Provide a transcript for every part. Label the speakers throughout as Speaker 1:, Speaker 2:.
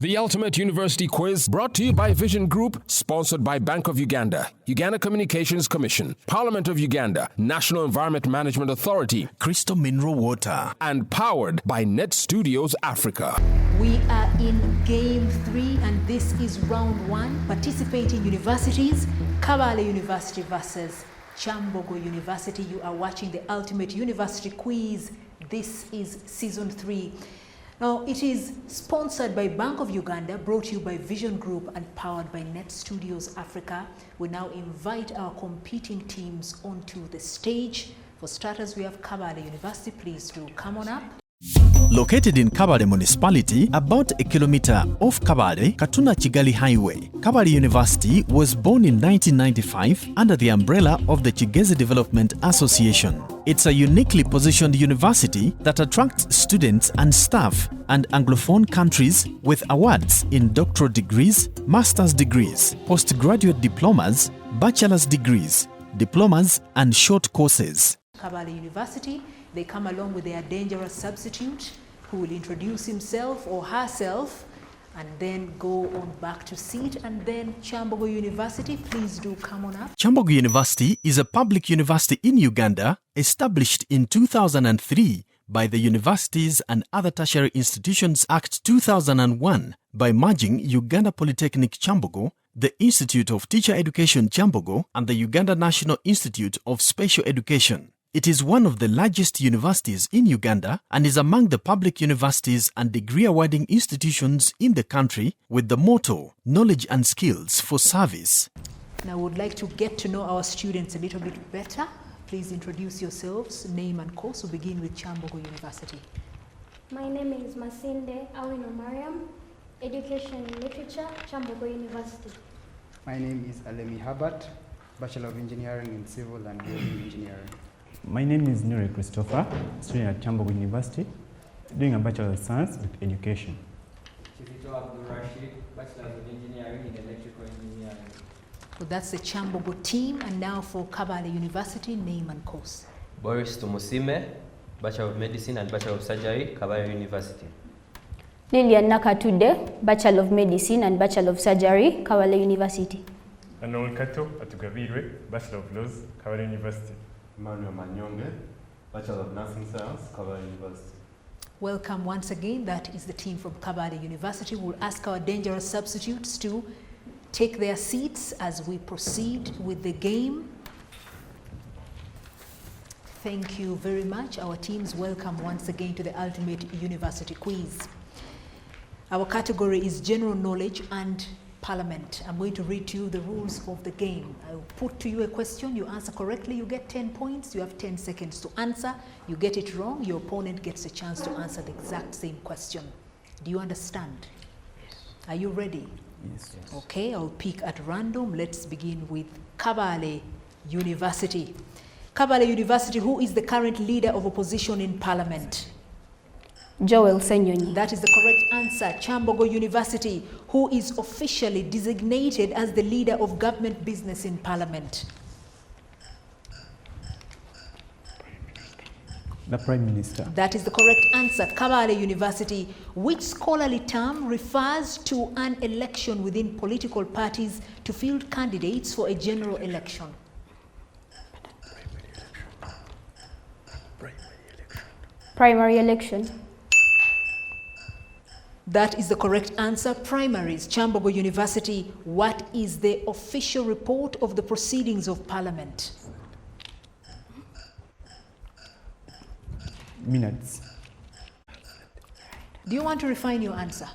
Speaker 1: The Ultimate University Quiz brought to you by Vision Group, sponsored by Bank of Uganda, Uganda Communications Commission, Parliament of Uganda, National Environment Management Authority,
Speaker 2: Crystal Mineral Water,
Speaker 1: and powered by Net Studios Africa.
Speaker 3: We are in Game 3 and this is Round 1. Participating universities, Kabale University versus Kyambogo University. You are watching the Ultimate University Quiz. This is Season 3. Now, it is sponsored by Bank of Uganda, brought to you by Vision Group and powered by Net Studios Africa. We now invite our competing teams onto the stage. For starters, we have Kabale University. Please do come on up.
Speaker 2: Located in Kabale municipality, about a kilometer off Kabale, Katuna Kigali Highway, Kabale University was born in 1995 under the umbrella of the Kigezi Development Association. It's a uniquely positioned university that attracts students and staff and Anglophone countries with awards in doctoral degrees, master's degrees, postgraduate diplomas, bachelor's degrees, diplomas, and short courses.
Speaker 3: Kabale University, they come along with their dangerous substitute who will introduce himself or herself and then go on back to seat. And then Kyambogo University, please do come on up.
Speaker 2: Kyambogo University is a public university in Uganda established in 2003 by the Universities and Other Tertiary Institutions Act 2001 by merging Uganda Polytechnic Kyambogo, the Institute of Teacher Education Kyambogo, and the Uganda National Institute of Special Education. It is one of the largest universities in Uganda and is among the public universities and degree-awarding institutions in the country with the motto, Knowledge and Skills for Service.
Speaker 3: Now, we would like to get to know our students a little bit better. Please introduce yourselves, name and course. We'll begin with Kyambogo University.
Speaker 4: My name is Masinde Awino Mariam, Education and Literature, Kyambogo University.
Speaker 5: My name is Alemi Habat, Bachelor of Engineering in Civil and Building Engineering.
Speaker 6: My name is Nuri Christopher, student at Kyambogo University, doing a Bachelor of Science with Education.
Speaker 7: Chifito Abdul Rashid, Bachelor of Engineering in Electrical Engineering.
Speaker 3: So that's the Kyambogo team. And now for Kabale University, name and course.
Speaker 8: Boris Tumusime, Bachelor of Medicine and Bachelor of Surgery, Kabale University.
Speaker 9: Lilian Nakatude, Bachelor of Medicine and Bachelor of Surgery, Kabale University.
Speaker 10: Anol Kato Atugabirwe, Bachelor of Laws, Kabale University.
Speaker 11: Emmanuel Manyonge, Bachelor of Nursing Science, Kabale University.
Speaker 3: Welcome once again. That is the team from Kabale University. We'll ask our dangerous substitutes to take their seats as we proceed with the game. Thank you very much. Our teams, welcome once again to the Ultimate University Quiz. Our category is General Knowledge and Parliament. I'm going to read to you the rules of the game. I'll put to you a question, you answer correctly, you get 10 points, you have 10 seconds to answer. You get it wrong, your opponent gets a chance to answer the exact same question. Do you understand? Yes. Are you ready?
Speaker 6: Yes.
Speaker 3: Okay, I'll pick at random. Let's begin with Kabale University. Kabale University, who is the current leader of opposition in Parliament?
Speaker 9: Joel Senyonyi.
Speaker 3: That is the correct answer. Kyambogo University, who is officially designated as the leader of government business in Parliament?
Speaker 6: The Prime Minister.
Speaker 3: That is the correct answer. Kabale University, which scholarly term refers to an election within political parties to field candidates for a general election?
Speaker 9: Primary election.
Speaker 3: That is the correct answer. Primaries. Kyambogo University, what is the official report of the proceedings of Parliament?
Speaker 6: Minutes.
Speaker 3: Do you want to refine your answer?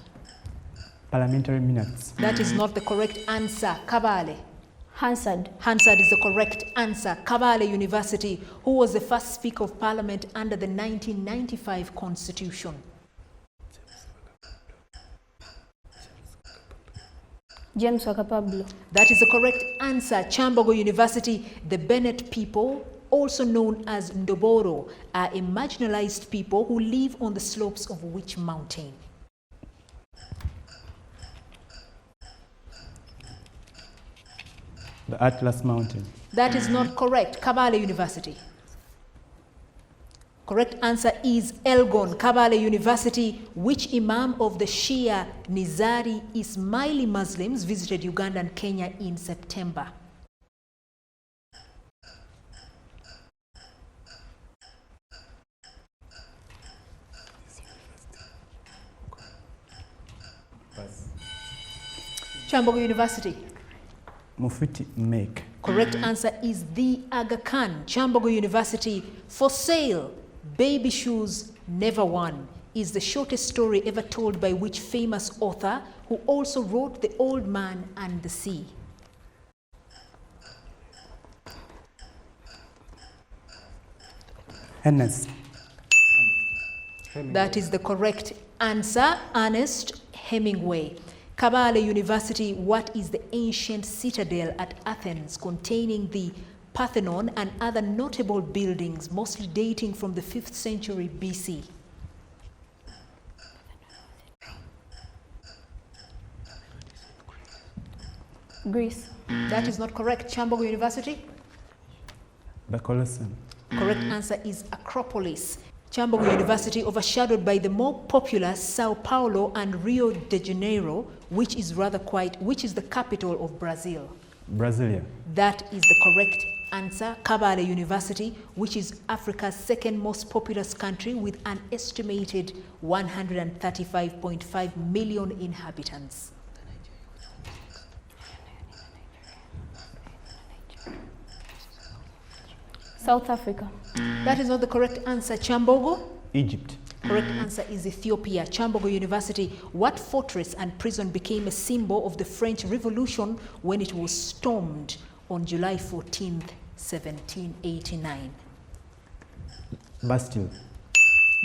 Speaker 6: Parliamentary minutes.
Speaker 3: That is not the correct answer. Kabale.
Speaker 9: Hansard.
Speaker 3: Hansard is the correct answer. Kabale University, who was the first Speaker of Parliament under the 1995 Constitution?
Speaker 9: James Wakapablo.
Speaker 3: That is the correct answer. Kyambogo University, the Bennett people, also known as Ndoboro, are a marginalized people who live on the slopes of which mountain?
Speaker 6: The Atlas Mountain.
Speaker 3: That is not correct. Kabale University. Correct answer is Elgon. Kabale University. Which Imam of the Shia Nizari Ismaili Muslims visited Uganda and Kenya in September? Kyambogo University.
Speaker 6: Mufti Mek.
Speaker 3: Correct answer is the Aga Khan. Kyambogo University. For sale, Baby Shoes Never Won is the shortest story ever told by which famous author who also wrote The Old Man and the Sea?
Speaker 6: Ernest.
Speaker 3: That is the correct answer, Ernest Hemingway. Kabale University. What is the ancient citadel at Athens containing the Parthenon and other notable buildings, mostly dating from the 5th century BC?
Speaker 9: Greece.
Speaker 3: That is not correct. Kyambogo University.
Speaker 6: The Colosseum.
Speaker 3: Correct answer is Acropolis. Kyambogo University, overshadowed by the more popular Sao Paulo and Rio de Janeiro, which is the capital of Brazil?
Speaker 6: Brasilia.
Speaker 3: That is the correct answer. Kabale University, which is Africa's second most populous country with an estimated 135.5 million inhabitants.
Speaker 9: South Africa.
Speaker 3: That is not the correct answer. Kyambogo?
Speaker 6: Egypt.
Speaker 3: Correct answer is Ethiopia. Kyambogo University. What fortress and prison became a symbol of the French Revolution when it was stormed on July 14th, 1789?
Speaker 6: Bastille.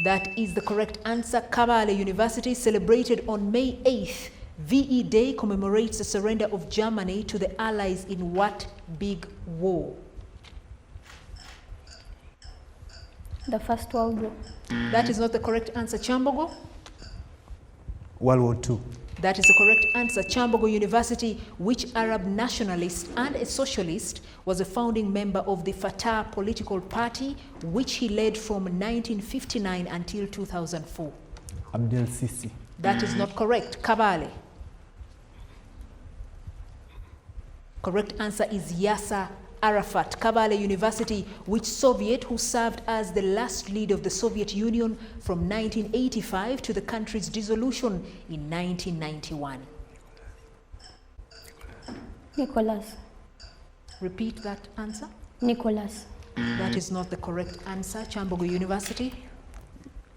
Speaker 3: That is the correct answer. Kabale University, celebrated on May 8th. VE Day commemorates the surrender of Germany to the Allies in what big war?
Speaker 9: The First World War.
Speaker 3: That is not the correct answer. Kyambogo?
Speaker 6: World War II.
Speaker 3: That is the correct answer. Kyambogo University. Which Arab nationalist and a socialist was a founding member of the Fatah political party, which he led from 1959 until 2004?
Speaker 6: Abdel Sisi.
Speaker 3: That is not correct. Kabale. Correct answer is Yasser Arafat. Kabale University. Which Soviet who served as the last leader of the Soviet Union from 1985 to the country's dissolution in 1991?
Speaker 9: Nicholas.
Speaker 3: Repeat that answer.
Speaker 9: Nicholas.
Speaker 3: That is not the correct answer. Kyambogo University.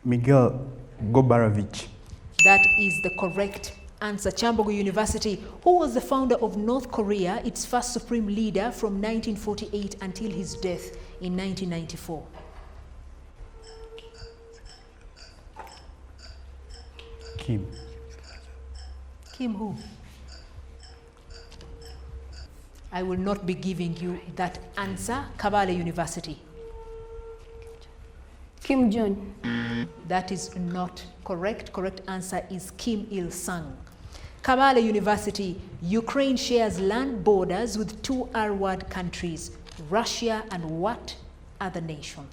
Speaker 6: Miguel Gobarovich.
Speaker 3: That is the correct answer. Kyambogo University. Who was the founder of North Korea, its first supreme leader from 1948 until his death in 1994?
Speaker 6: Kim.
Speaker 3: Kim who? I will not be giving you that answer. Kabale University.
Speaker 9: Kim Jong.
Speaker 3: That is not correct. Correct answer is Kim Il-sung. Kabale University. Ukraine shares land borders with two R-word countries, Russia and what other nation?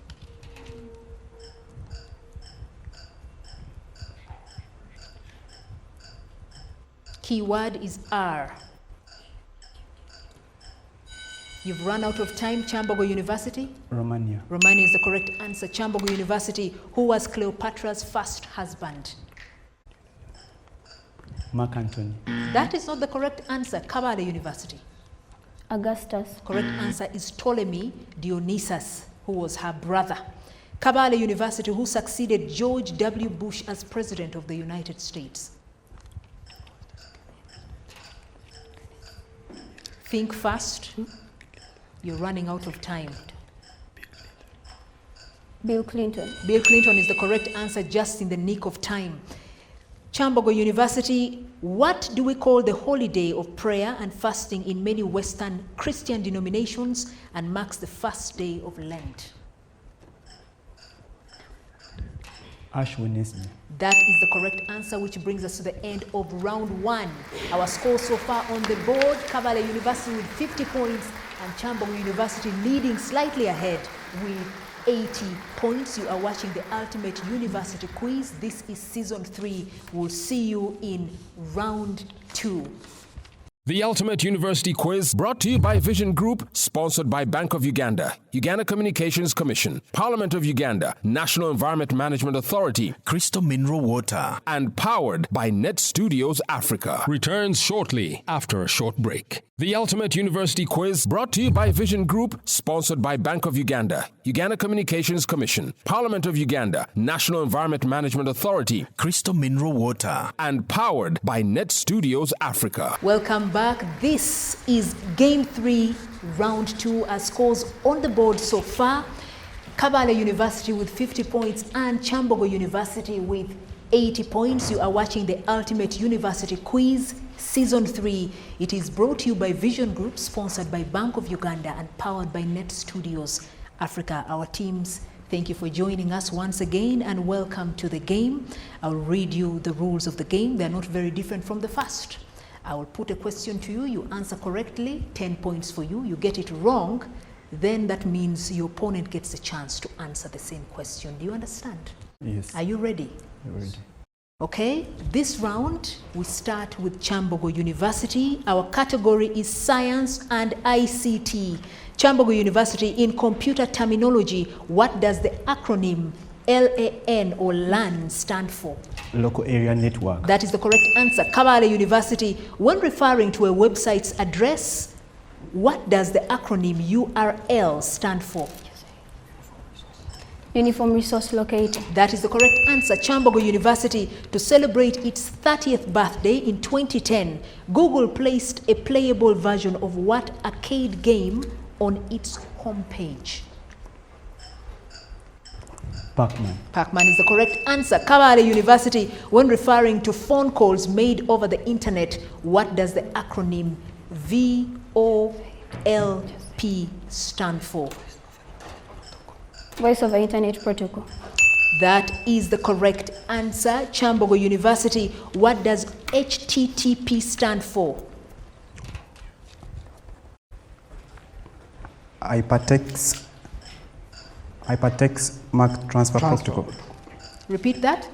Speaker 3: Keyword is R. You've run out of time. Kyambogo University.
Speaker 6: Romania.
Speaker 3: Romania is the correct answer. Kyambogo University. Who was Cleopatra's first husband?
Speaker 6: Mark Antony.
Speaker 3: That is not the correct answer. Kabale University.
Speaker 9: Augustus.
Speaker 3: Correct answer is Ptolemy Dionysus, who was her brother. Kabale University. Who succeeded George W. Bush as President of the United States? Think fast. You're running out of time.
Speaker 9: Bill Clinton.
Speaker 3: Bill Clinton is the correct answer, just in the nick of time. Kyambogo University. What do we call the holiday of prayer and fasting in many Western Christian denominations and marks the first day of Lent?
Speaker 6: Ash Wednesday.
Speaker 3: That is the correct answer, which brings us to the end of round one. Our score so far on the board: Kabale University with 50 points and Kyambogo University leading slightly ahead with 80 points. You are watching the Ultimate University Quiz. This is season 3. We'll see you in round 2.
Speaker 1: The Ultimate University Quiz brought to you by Vision Group, sponsored by Bank of Uganda, Uganda Communications Commission, Parliament of Uganda, National Environment Management Authority,
Speaker 2: Crystal Mineral Water,
Speaker 1: and powered by Net Studios Africa. Returns shortly after a short break. The Ultimate University Quiz brought to you by Vision Group, sponsored by Bank of Uganda, Uganda Communications Commission, Parliament of Uganda, National Environment Management Authority,
Speaker 2: Crystal Mineral Water,
Speaker 1: and powered by Net Studios Africa.
Speaker 3: Welcome back. This is Game 3, Round 2. As scores on the board so far, Kabale University with 50 points and Kyambogo University with 80 points. You are watching the Ultimate University Quiz, Season 3. It is brought to you by Vision Group, sponsored by Bank of Uganda and powered by Net Studios Africa. Our teams, thank you for joining us once again and welcome to the game. I'll read you the rules of the game. They're not very different from the first. I will put a question to you. You answer correctly, 10 points for you. You get it wrong, then that means your opponent gets a chance to answer the same question. Do you understand?
Speaker 6: Yes.
Speaker 3: Are you ready?
Speaker 6: Ready.
Speaker 3: Okay, this round we start with Kyambogo University. Our category is Science and ICT. Kyambogo University, in computer terminology, what does the acronym LAN or LAN stand for?
Speaker 6: Local Area Network.
Speaker 3: That is the correct answer. Kabale University, when referring to a website's address, what does the acronym URL stand for?
Speaker 9: Uniform Resource Locator.
Speaker 3: That is the correct answer. Kyambogo University, to celebrate its 30th birthday in 2010, Google placed a playable version of what arcade game on its homepage?
Speaker 6: Pac-Man.
Speaker 3: Pac-Man is the correct answer. Kabale University, when referring to phone calls made over the internet, what does the acronym VoLP stand for?
Speaker 9: Voice over Internet Protocol.
Speaker 3: That is the correct answer. Kyambogo University, what does HTTP stand for?
Speaker 5: Hypertext Mark Transfer Protocol.
Speaker 3: Repeat that.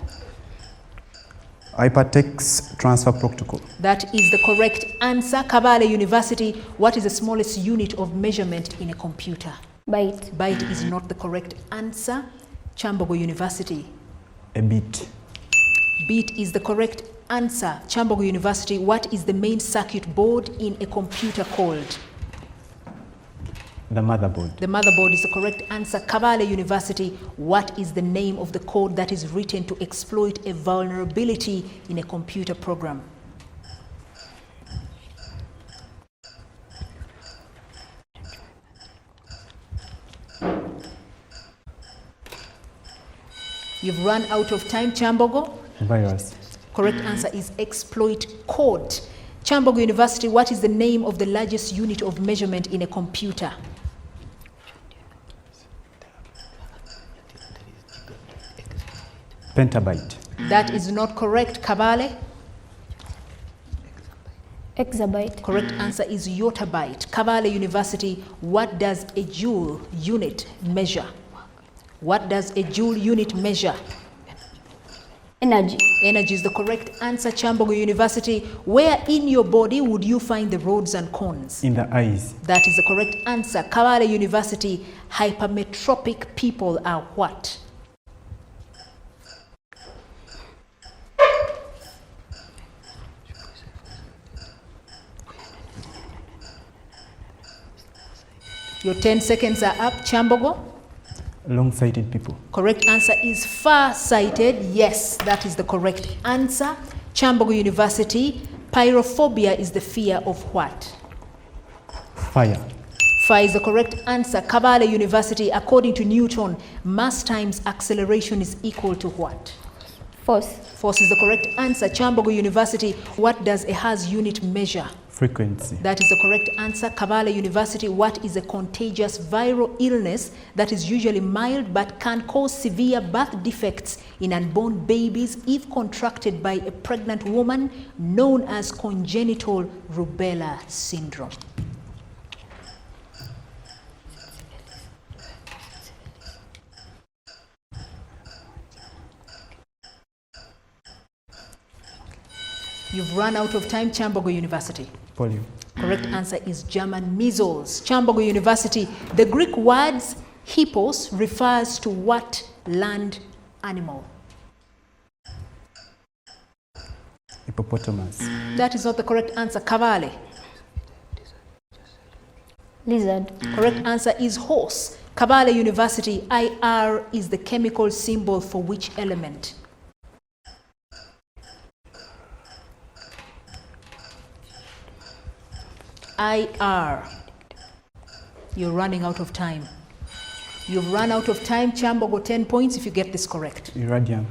Speaker 5: Hypertext Transfer Protocol.
Speaker 3: That is the correct answer. Kabale University, what is the smallest unit of measurement in a computer?
Speaker 9: Byte.
Speaker 3: Byte is not the correct answer. Kyambogo University.
Speaker 6: A bit.
Speaker 3: Bit is the correct answer. Kyambogo University, what is the main circuit board in a computer called?
Speaker 6: The motherboard.
Speaker 3: The motherboard is the correct answer. Kabale University, what is the name of the code that is written to exploit a vulnerability in a computer program? You've run out of time, Kyambogo.
Speaker 6: Virus.
Speaker 3: Correct answer is exploit code. Kyambogo University, what is the name of the largest unit of measurement in a computer?
Speaker 6: Petabyte.
Speaker 3: That is not correct. Kabale?
Speaker 9: Exabyte.
Speaker 3: Correct answer is yottabyte. Kabale University, what does a joule unit measure? What does a joule unit measure?
Speaker 9: Energy.
Speaker 3: Energy is the correct answer. Kyambogo University, where in your body would you find the rods and cones?
Speaker 6: In the eyes.
Speaker 3: That is the correct answer. Kabale University, hypermetropic people are what? Your 10 seconds are up. Kyambogo?
Speaker 6: Long-sighted people.
Speaker 3: Correct answer is far-sighted. Yes, that is the correct answer. Kyambogo University, pyrophobia is the fear of what?
Speaker 6: Fire.
Speaker 3: Fire is the correct answer. Kabale University, according to Newton, mass times acceleration is equal to what?
Speaker 9: Force.
Speaker 3: Force is the correct answer. Kyambogo University, what does a Hertz unit measure?
Speaker 6: Frequency.
Speaker 3: That is the correct answer. Kabale University, what is a contagious viral illness that is usually mild but can cause severe birth defects in unborn babies if contracted by a pregnant woman, known as congenital rubella syndrome? You've run out of time. Kyambogo University.
Speaker 6: Polio.
Speaker 3: Correct answer is German measles. Kyambogo University. The Greek words hippos refers to what land animal?
Speaker 6: Hippopotamus.
Speaker 3: That is not the correct answer. Kabale.
Speaker 9: Lizard.
Speaker 3: Correct answer is horse. Kabale University, IR is the chemical symbol for which element? IR. You're running out of time. You've run out of time. Kyambogo, 10 points if you get this correct.
Speaker 6: Iridium.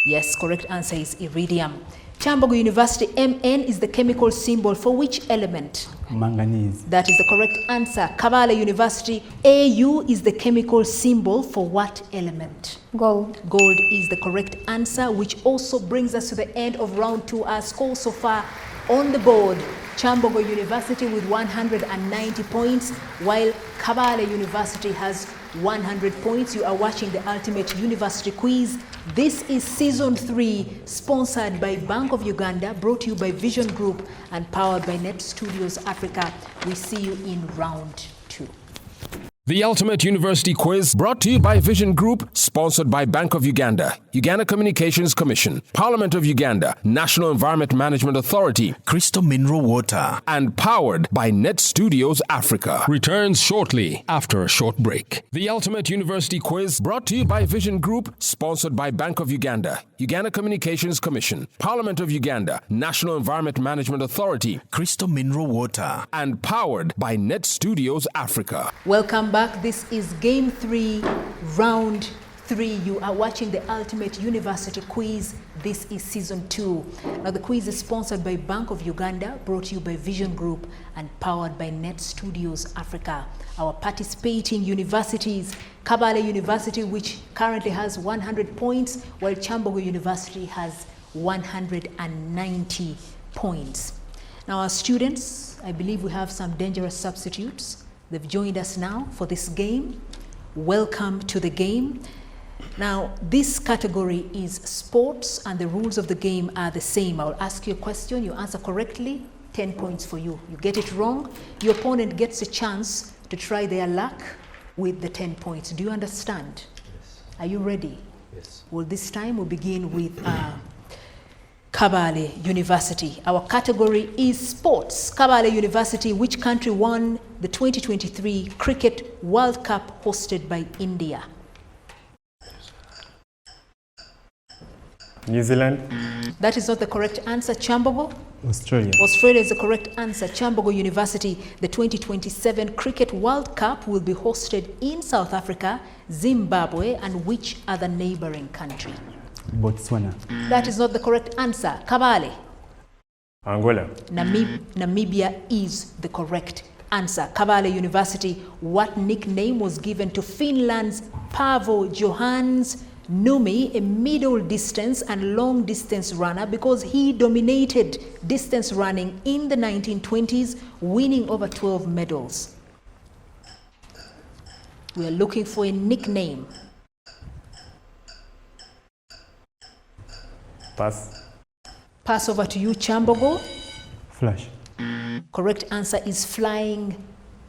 Speaker 3: Yes, correct answer is iridium. Kyambogo University, MN is the chemical symbol for which element?
Speaker 6: Manganese.
Speaker 3: That is the correct answer. Kabale University, AU is the chemical symbol for what element?
Speaker 9: Gold.
Speaker 3: Gold is the correct answer, which also brings us to the end of round 2. Our score so far on the board: Kyambogo University with 190 points, while Kabale University has 100 points. You are watching the Ultimate University Quiz. This is Season 3, sponsored by Bank of Uganda, brought to you by Vision Group, and powered by Net Studios Africa. We see you in round 2.
Speaker 1: The Ultimate University Quiz brought to you by Vision Group, sponsored by Bank of Uganda, Uganda Communications Commission, Parliament of Uganda, National Environment Management Authority,
Speaker 2: Crystal Mineral Water,
Speaker 1: and powered by Net Studios Africa. Returns shortly after a short break. The Ultimate University Quiz brought to you by Vision Group, sponsored by Bank of Uganda, Uganda Communications Commission, Parliament of Uganda, National Environment Management Authority,
Speaker 2: Crystal Mineral Water,
Speaker 1: and powered by Net Studios Africa.
Speaker 3: Welcome back. This is Game 3, Round 3. You are watching the Ultimate University Quiz. This is Season 2. Now, the quiz is sponsored by Bank of Uganda, brought to you by Vision Group, and powered by Net Studios Africa. Our participating universities: Kabale University, which currently has 100 points, while Kyambogo University has 190 points. Now, our students, I believe we have some dangerous substitutes. They've joined us now for this game. Welcome to the game. Now, this category is sports, and the rules of the game are the same. I'll ask you a question. You answer correctly, 10 points for you. You get it wrong, your opponent gets a chance to try their luck with the 10 points. Do you understand?
Speaker 8: Yes.
Speaker 3: Are you ready?
Speaker 8: Yes.
Speaker 3: Well, this time we'll begin with Kabale University. Our category is sports. Kabale University, which country won the 2023 Cricket World Cup hosted by India?
Speaker 6: New Zealand.
Speaker 3: That is not the correct answer. Kyambogo?
Speaker 6: Australia.
Speaker 3: Australia is the correct answer. Kyambogo University, the 2027 Cricket World Cup will be hosted in South Africa, Zimbabwe, and which other neighboring country?
Speaker 6: Botswana.
Speaker 3: That is not the correct answer. Kabale?
Speaker 10: Angola.
Speaker 3: Namibia is the correct answer. Kabale University, what nickname was given to Finland's Paavo Johannes Numi, a middle distance and long distance runner, because he dominated distance running in the 1920s, winning over 12 medals? We are looking for a nickname.
Speaker 6: Pass.
Speaker 3: Pass over to you, Kyambogo.
Speaker 6: Flash.
Speaker 3: Correct answer is Flying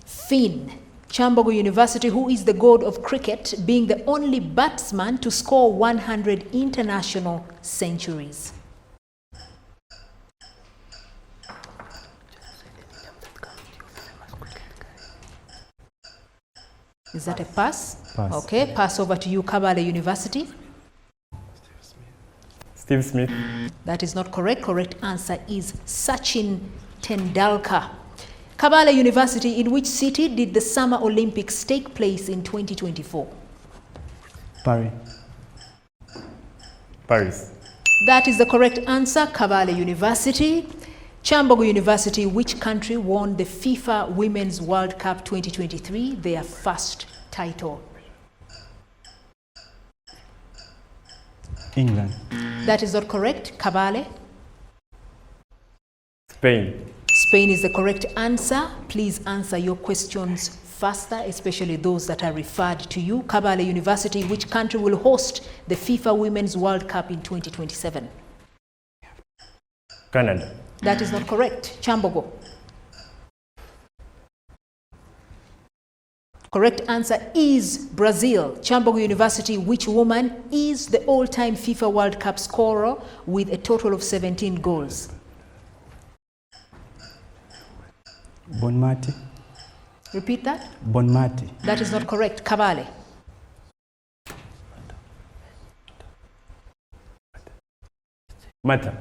Speaker 3: Finn. Kyambogo University, who is the god of cricket, being the only batsman to score 100 international centuries? Is that a pass?
Speaker 6: Pass.
Speaker 3: Okay, pass over to you, Kabale University.
Speaker 6: Steve Smith.
Speaker 3: That is not correct. Correct answer is Sachin Tendulkar. Kabale University, in which city did the Summer Olympics take place in 2024?
Speaker 6: Paris.
Speaker 3: That is the correct answer. Kabale University. Kyambogo University, which country won the FIFA Women's World Cup 2023, their first title?
Speaker 6: England.
Speaker 3: That is not correct. Kabale?
Speaker 6: Spain.
Speaker 3: Spain is the correct answer. Please answer your questions faster, especially those that are referred to you. Kabale University, which country will host the FIFA Women's World Cup in 2027?
Speaker 10: Canada.
Speaker 3: That is not correct. Kyambogo. Correct answer is Brazil. Kyambogo University, which woman is the all-time FIFA World Cup scorer with a total of 17 goals?
Speaker 6: Bonmati.
Speaker 3: Repeat that.
Speaker 6: Bonmati.
Speaker 3: That is not correct. Kabale.
Speaker 10: Mata.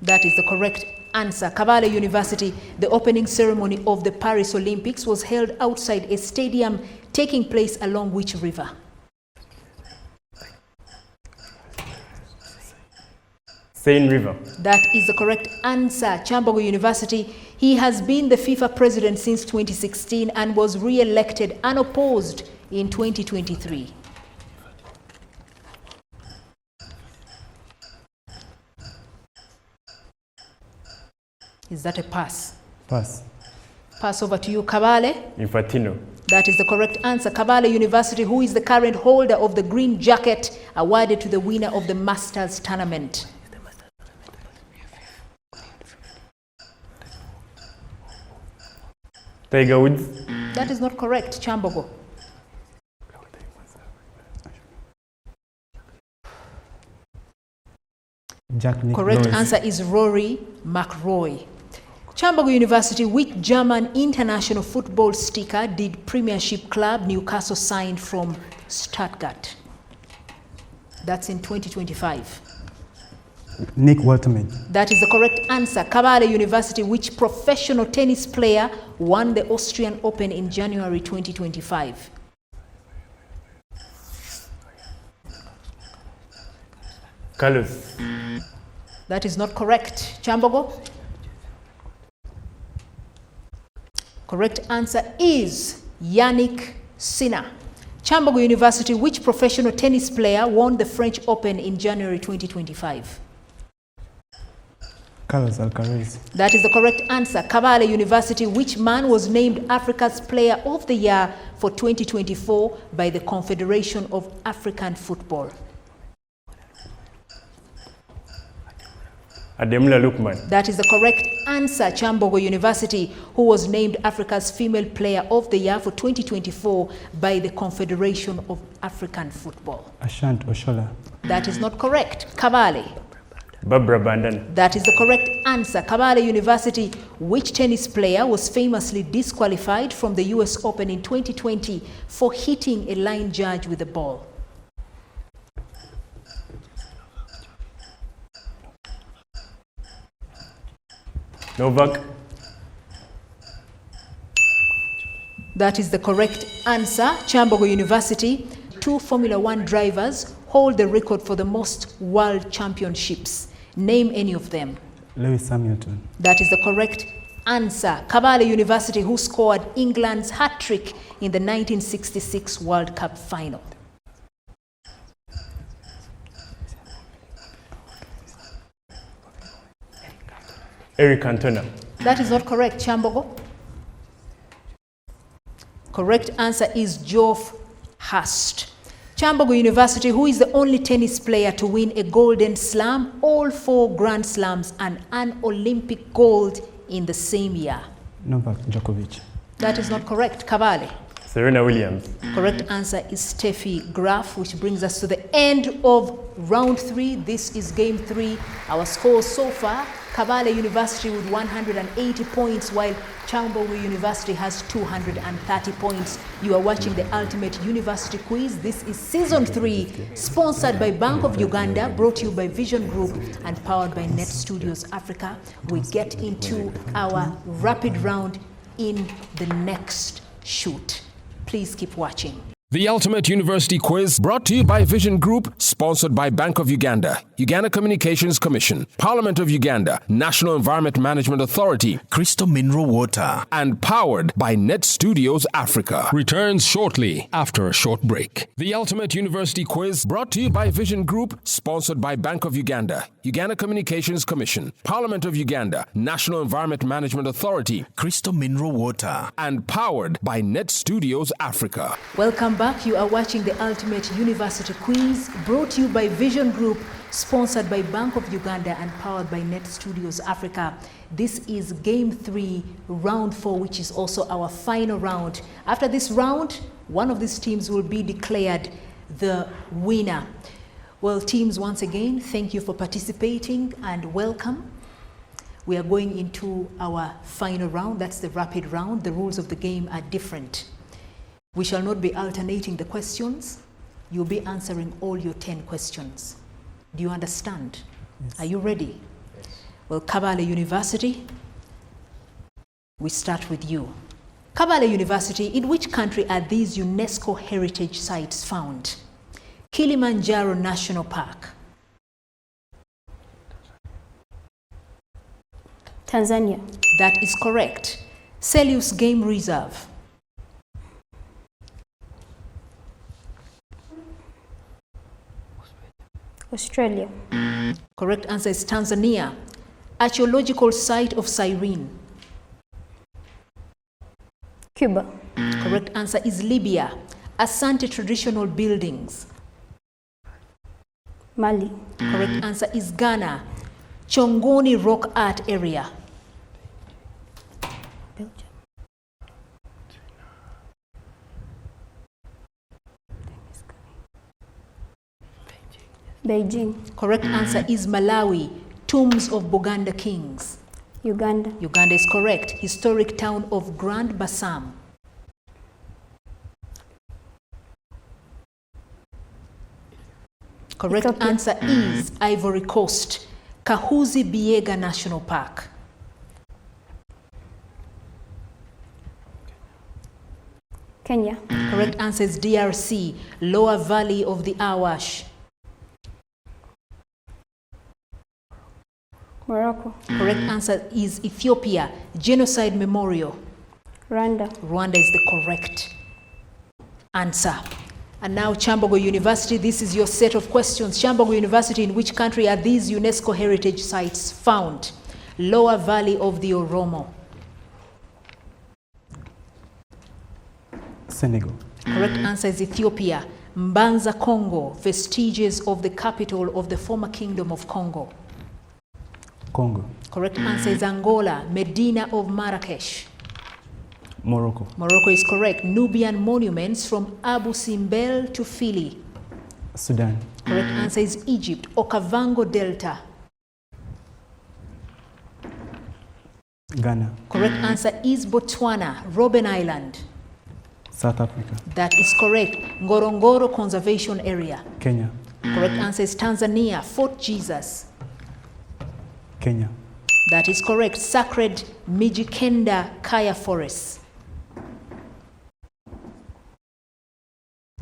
Speaker 3: That is the correct answer. Kabale University, the opening ceremony of the Paris Olympics was held outside a stadium taking place along which river?
Speaker 10: Seine River.
Speaker 3: That is the correct answer. Kyambogo University, he has been the FIFA president since 2016 and was re-elected unopposed in 2023. Is that a pass?
Speaker 6: Pass.
Speaker 3: Pass over to you, Kabale.
Speaker 10: Infantino.
Speaker 3: That is the correct answer. Kabale University, who is the current holder of the green jacket awarded to the winner of the Masters tournament?
Speaker 10: Tiger Woods.
Speaker 3: That is not correct. Kyambogo.
Speaker 6: Jack Nicklaus.
Speaker 3: Correct answer is Rory McIlroy. Kyambogo University, which German international football sticker did Premiership club Newcastle sign from Stuttgart? That's in 2025.
Speaker 6: Nick Waterman.
Speaker 3: That is the correct answer. Kabale University, which professional tennis player won the Austrian Open in January 2025?
Speaker 10: Carlos.
Speaker 3: That is not correct. Kyambogo? Correct answer is Yannick Sinner. Kyambogo University, which professional tennis player won the French Open in January 2025?
Speaker 6: Carlos Alcaraz.
Speaker 3: That is the correct answer. Kabale University, which man was named Africa's Player of the Year for 2024 by the Confederation of African Football?
Speaker 10: Ademola Lookman.
Speaker 3: That is the correct answer. Kyambogo University, who was named Africa's Female Player of the Year for 2024 by the Confederation of African Football.
Speaker 6: Ashant Oshola.
Speaker 3: That is not correct. Kabale.
Speaker 10: Barbara Bandana.
Speaker 3: That is the correct answer. Kabale University, which tennis player was famously disqualified from the US Open in 2020 for hitting a line judge with a ball?
Speaker 10: Novak.
Speaker 3: That is the correct answer. Kyambogo University, 2 Formula One drivers hold the record for the most world championships. Name any of them.
Speaker 6: Lewis Hamilton.
Speaker 3: That is the correct answer. Kabale University, who scored England's hat-trick in the 1966 World Cup final?
Speaker 10: Eric Cantona.
Speaker 3: That is not correct. Kyambogo? Correct answer is Geoff Hurst. Kyambogo University, who is the only tennis player to win a Golden Slam, all 4 Grand Slams, and an Olympic gold in the same year?
Speaker 6: Novak Djokovic.
Speaker 3: That is not correct. Kabale?
Speaker 10: Serena Williams.
Speaker 3: Correct answer is Steffi Graf, which brings us to the end of round 3. This is game 3. Our scores so far: Kabale University with 180 points, while Kyambogo University has 230 points. You are watching the Ultimate University Quiz. This is Season 3, sponsored by Bank of Uganda, brought to you by Vision Group, and powered by Net Studios Africa. We get into our rapid round in the next shoot. Please keep watching.
Speaker 1: The Ultimate University Quiz, brought to you by Vision Group, sponsored by Bank of Uganda, Uganda Communications Commission, Parliament of Uganda, National Environment Management Authority,
Speaker 2: Crystal Mineral Water,
Speaker 1: and powered by Net Studios Africa. Returns shortly after a short break. The Ultimate University Quiz, brought to you by Vision Group, sponsored by Bank of Uganda, Uganda Communications Commission, Parliament of Uganda, National Environment Management Authority,
Speaker 2: Crystal Mineral Water,
Speaker 1: and powered by Net Studios Africa.
Speaker 3: Welcome Welcome back. You are watching the Ultimate University Quiz, brought to you by Vision Group, sponsored by Bank of Uganda and powered by Net Studios Africa. This is Game 3, Round 4, which is also our final round. After this round, one of these teams will be declared the winner. Well, teams, once again, thank you for participating and welcome. We are going into our final round. That's the rapid round. The rules of the game are different. We shall not be alternating the questions. You'll be answering all your 10 questions. Do you understand? Yes. Are you ready? Yes. Well, Kabale University, we start with you. Kabale University, in which country are these UNESCO heritage sites found? Kilimanjaro National Park.
Speaker 9: Tanzania.
Speaker 3: That is correct. Selous Game Reserve.
Speaker 9: Australia.
Speaker 3: Correct answer is Tanzania. Archaeological site of Cyrene.
Speaker 9: Cuba.
Speaker 3: Correct answer is Libya. Asante traditional buildings.
Speaker 9: Mali.
Speaker 3: Correct answer is Ghana. Chongoni rock art area.
Speaker 9: Belgium. Beijing.
Speaker 3: Correct answer is Malawi. Tombs of Buganda kings.
Speaker 9: Uganda.
Speaker 3: Uganda is correct. Historic town of Grand Bassam. Correct
Speaker 9: Ethiopia.
Speaker 3: answer is Ivory Coast. Kahuzi Biega National Park.
Speaker 9: Kenya.
Speaker 3: Correct answer is DRC. Lower Valley of the Awash.
Speaker 9: Morocco.
Speaker 3: Correct answer is Ethiopia. Genocide Memorial.
Speaker 9: Rwanda.
Speaker 3: Rwanda is the correct answer. And now Kyambogo University, this is your set of questions. Kyambogo University, in which country are these UNESCO heritage sites found? Lower Valley of the Oromo.
Speaker 6: Senegal.
Speaker 3: Correct answer is Ethiopia. Mbanza, Congo, vestiges of the capital of the former kingdom of Congo.
Speaker 6: Congo.
Speaker 3: Correct answer is Angola. Medina of Marrakesh.
Speaker 6: Morocco.
Speaker 3: Morocco is correct. Nubian monuments from Abu Simbel to Fili.
Speaker 6: Sudan.
Speaker 3: Correct answer is Egypt. Okavango Delta.
Speaker 6: Ghana.
Speaker 3: Correct answer is Botswana. Robben Island.
Speaker 6: South Africa.
Speaker 3: That is correct. Ngorongoro Conservation Area.
Speaker 6: Kenya.
Speaker 3: Correct answer is Tanzania. Fort Jesus.
Speaker 6: Kenya.
Speaker 3: That is correct. Sacred Mijikenda Kaya Forest.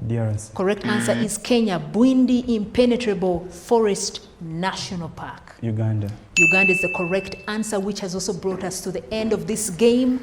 Speaker 6: DRC.
Speaker 3: Correct answer is Kenya. Bwindi Impenetrable Forest National Park.
Speaker 6: Uganda.
Speaker 3: Uganda is the correct answer, which has also brought us to the end of this game.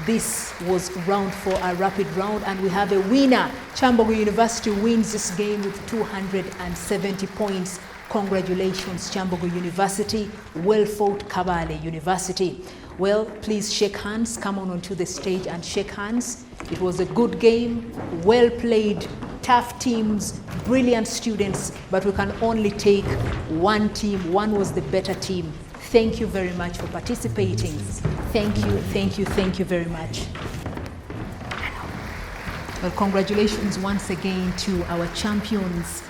Speaker 3: This was round 4, a rapid round, and we have a winner. Kyambogo University wins this game with 270 points. Congratulations, Kyambogo University. Well fought, Kabale University. Well, please shake hands. Come on onto the stage and shake hands. It was a good game, well played, tough teams, brilliant students, but we can only take one team. One was the better team. Thank you very much for participating. Thank you, thank you, thank you very much. Well, congratulations once again to our champions,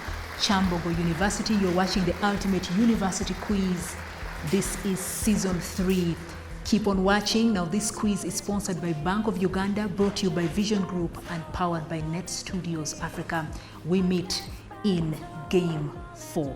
Speaker 3: Kyambogo University. You're watching the Ultimate University Quiz. This is season 3. Keep on watching. Now, this quiz is sponsored by Bank of Uganda, brought to you by Vision Group and powered by Net Studios Africa. We meet in Game 4.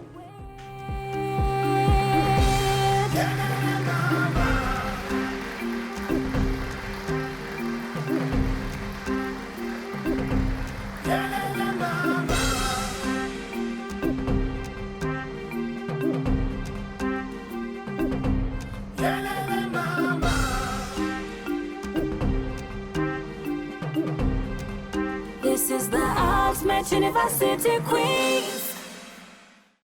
Speaker 12: This is the Ultimate University Quiz.